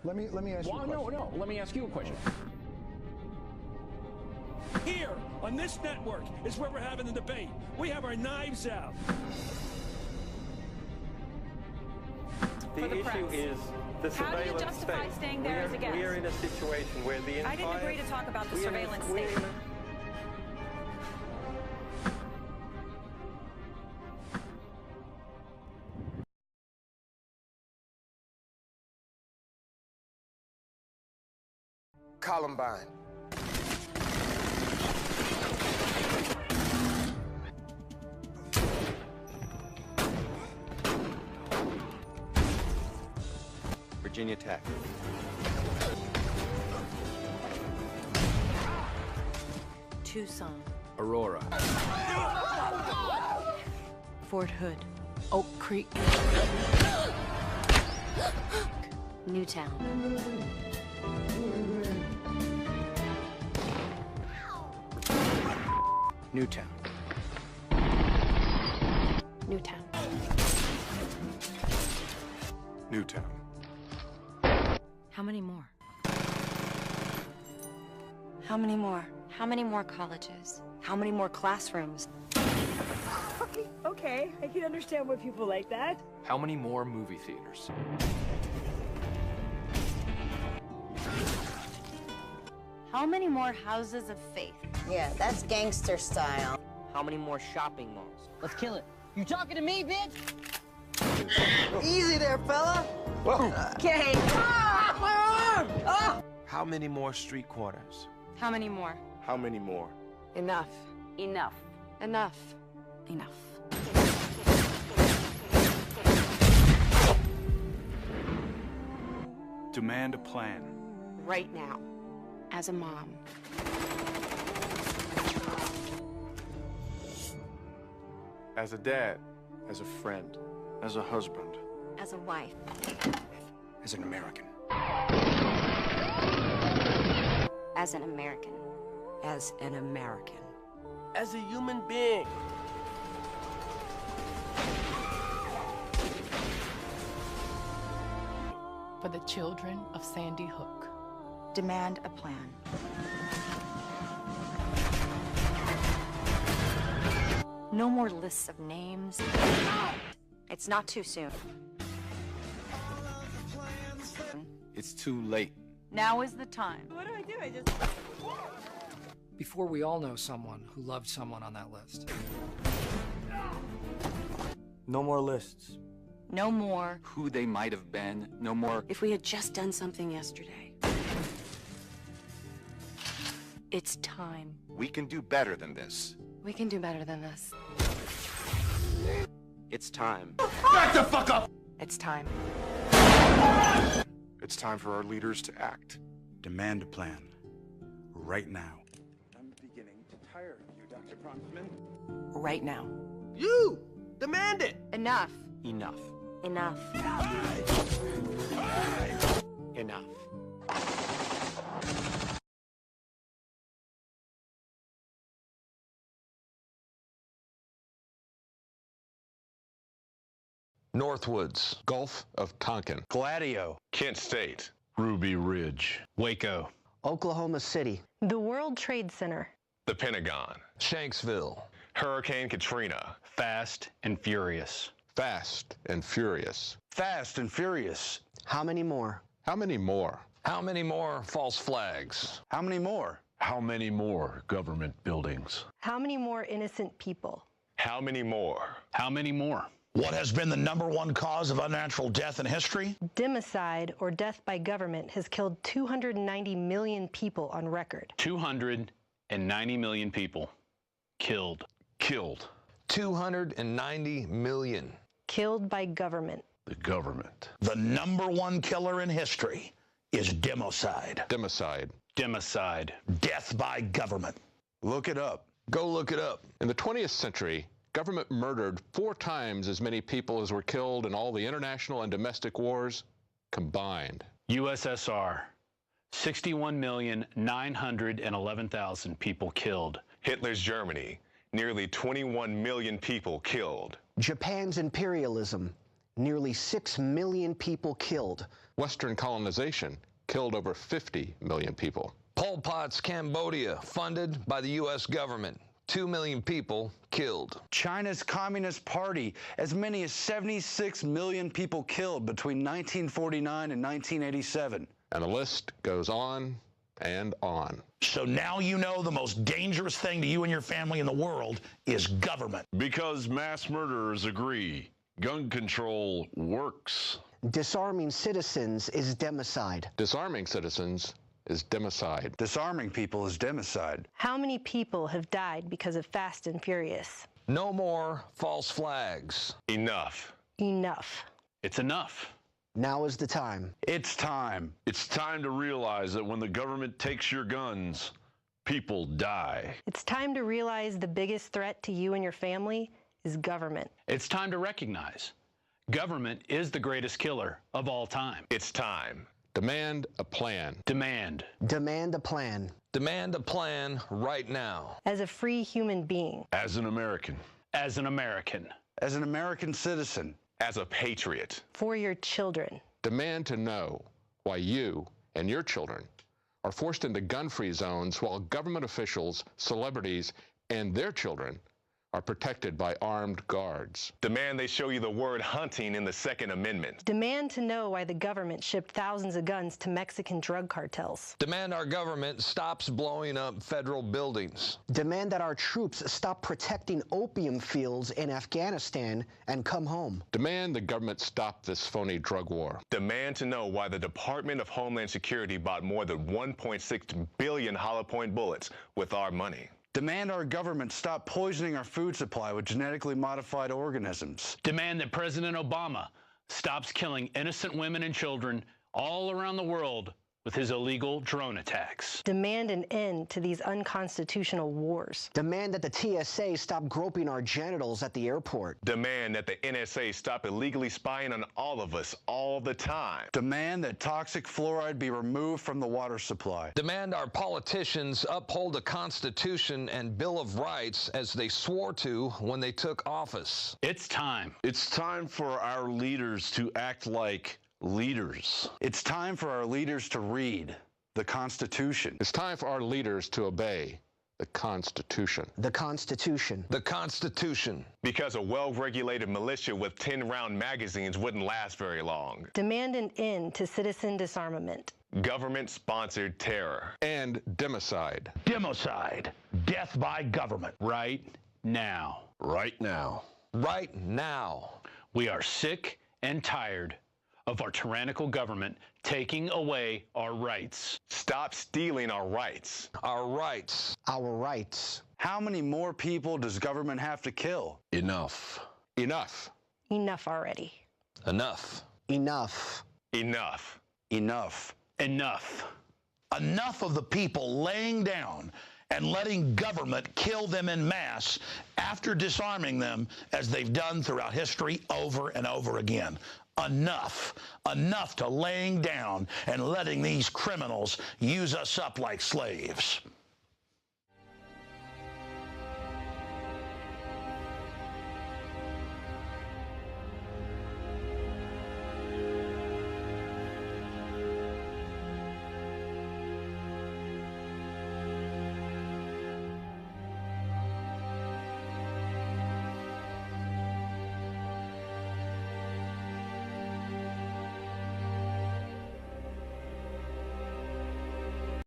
Let me ask you a question. No. Let me ask you a question. Here, on this network, is where we're having the debate. We have our knives out. The issue is the surveillance state. How do you justify staying there as a guest? We are in a situation where the entire... I didn't agree to talk about the surveillance state. Columbine. Virginia Tech. Tucson. Aurora. Fort Hood. Oak Creek. Newtown. Newtown. Newtown. Newtown. How many more? How many more? How many more colleges? How many more classrooms? Okay, I can understand why people like that. How many more movie theaters? How many more houses of faith? Yeah, that's gangster style. How many more shopping malls? Let's kill it. You talking to me, bitch? Easy there, fella. Whoa. Okay. Ah, my arm! Ah! How many more street corners? How many more? How many more? Enough. Enough. Enough. Enough. Demand a plan. Right now. As a mom. As a dad, as a friend, as a husband, As a wife. As an American. As an American. As an American. As a human being. For the children of Sandy Hook. Demand a plan. No more lists of names. It's not too soon. it's too late. Now is the time. What do I do? I just... Before we all know someone who loved someone on that list. No more lists. No more. Who they might have been. No more. If we had just done something yesterday. It's time. We can do better than this. We can do better than this. It's time. Back the fuck up! It's time. It's time for our leaders to act. Demand a plan. Right now. I'm beginning to tire of you, Dr. Bronfman. Right now. You! Demand it! Enough. Enough. Enough. Enough. Northwoods, Gulf of Tonkin, Gladio. Kent State, Ruby Ridge, Waco. Oklahoma City. The World Trade Center. the Pentagon, Shanksville, Hurricane Katrina, Fast and Furious. Fast and Furious. Fast and Furious. How many more? How many more? How many more false flags? How many more? How many more government buildings? How many more innocent people? How many more? How many more? What has been the #1 cause of unnatural death in history? Democide, or death by government, has killed 290 million people on record. 290 million people killed. Killed. 290 million. Killed by government. The government. The #1 killer in history is democide. Democide. Democide. Death by government. Look it up. Go look it up. In the 20th century, government murdered 4 times as many people as were killed in all the international and domestic wars combined. USSR, 61,911,000 people killed. Hitler's Germany, nearly 21 million people killed. Japan's imperialism, Nearly 6 million people killed. Western colonization killed over 50 million people. Pol Pot's Cambodia, funded by the U.S. government. 2 million people killed. China's Communist Party, as many as 76 million people killed between 1949 and 1987. And the list goes on and on. So now you know the most dangerous thing to you and your family in the world is government. Because mass murderers agree, gun control works. Disarming citizens is democide. Disarming citizens is democide. Disarming people is democide. How many people have died because of Fast and Furious? No more false flags. Enough. Enough. It's enough. Now is the time. It's time. It's time to realize that when the government takes your guns, people die. It's time to realize the biggest threat to you and your family is government. It's time to recognize government is the greatest killer of all time. It's time. Demand a plan. Demand. Demand a plan. Demand a plan right now. As a free human being. As an American. As an American. As an American citizen. As a patriot. For your children. Demand to know why you and your children are forced into gun-free zones while government officials, celebrities, and their children are protected by armed guards. Demand they show you the word hunting in the Second Amendment. Demand to know why the government shipped thousands of guns to Mexican drug cartels. Demand our government stops blowing up federal buildings. Demand that our troops stop protecting opium fields in Afghanistan and come home. Demand the government stop this phony drug war. Demand to know why the Department of Homeland Security bought more than 1.6 billion hollow point bullets with our money. Demand our government stop poisoning our food supply with genetically modified organisms. Demand that President Obama stops killing innocent women and children all around the world with his illegal drone attacks. Demand an end to these unconstitutional wars. Demand that the TSA stop groping our genitals at the airport. Demand that the NSA stop illegally spying on all of us all the time. Demand that toxic fluoride be removed from the water supply. Demand our politicians uphold the Constitution and Bill of Rights as they swore to when they took office. It's time. It's time for our leaders to act like leaders. It's time for our leaders to read the Constitution. It's time for our leaders to obey the Constitution. The Constitution. The Constitution. Because a well-regulated militia with 10-round magazines wouldn't last very long. Demand an end to citizen disarmament. Government-sponsored terror. And democide. Democide. Death by government. Right now. Right now. Right now. We are sick and tired of our tyrannical government taking away our rights. Stop stealing our rights. Our rights. Our rights. How many more people does government have to kill? Enough. Enough. Enough already. Enough. Enough. Enough. Enough. Enough. Enough of the people laying down and letting government kill them en masse after disarming them as they've done throughout history over and over again. Enough. Enough to laying down and letting these criminals use us up like slaves.